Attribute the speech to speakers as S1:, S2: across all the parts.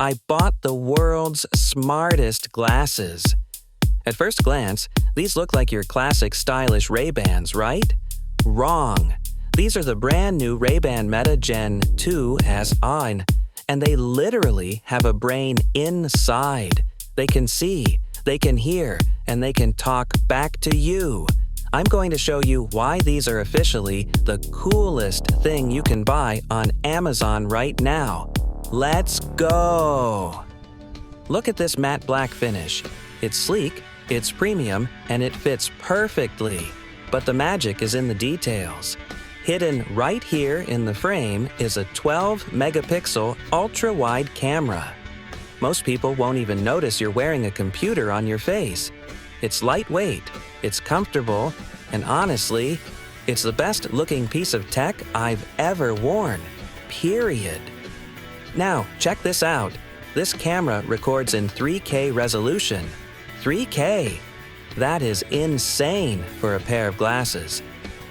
S1: I bought the world's smartest glasses. At first glance, these look like your classic stylish Ray-Bans, right? Wrong. These are the brand new Ray-Ban Meta Gen 2 as on, and they literally have a brain inside. They can see, they can hear, and they can talk back to you. I'm going to show you why these are officially the coolest thing you can buy on Amazon right now. Let's go! Look at this matte black finish. It's sleek, it's premium, and it fits perfectly. But the magic is in the details. Hidden right here in the frame is a 12-megapixel ultra-wide camera. Most people won't even notice you're wearing a computer on your face. It's lightweight, it's comfortable, and honestly, it's the best-looking piece of tech I've ever worn. Period. Now, check this out. This camera records in 3K resolution. 3K! That is insane for a pair of glasses.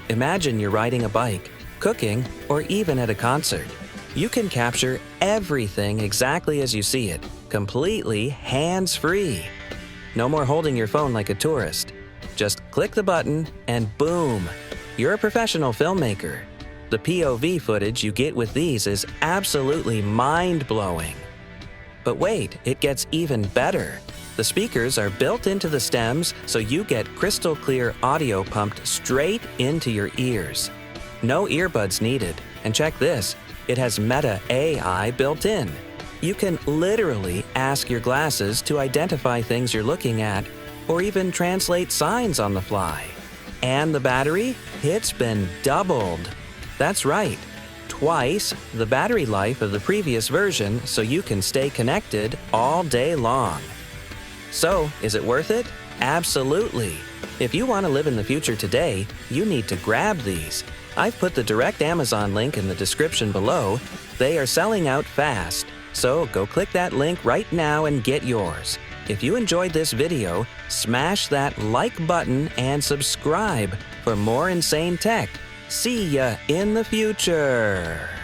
S1: Imagine you're riding a bike, cooking, or even at a concert. You can capture everything exactly as you see it, completely hands-free. No more holding your phone like a tourist. Just click the button and boom, you're a professional filmmaker. The POV footage you get with these is absolutely mind-blowing. But wait, it gets even better. The speakers are built into the stems, so you get crystal clear audio pumped straight into your ears. No earbuds needed. And check this, it has Meta AI built in. You can literally ask your glasses to identify things you're looking at, or even translate signs on the fly. And the battery? It's been doubled. That's right, twice the battery life of the previous version, so you can stay connected all day long. So, is it worth it? Absolutely. If you want to live in the future today, you need to grab these. I've put the direct Amazon link in the description below. They are selling out fast. So go click that link right now and get yours. If you enjoyed this video, smash that like button and subscribe for more insane tech. See ya in the future!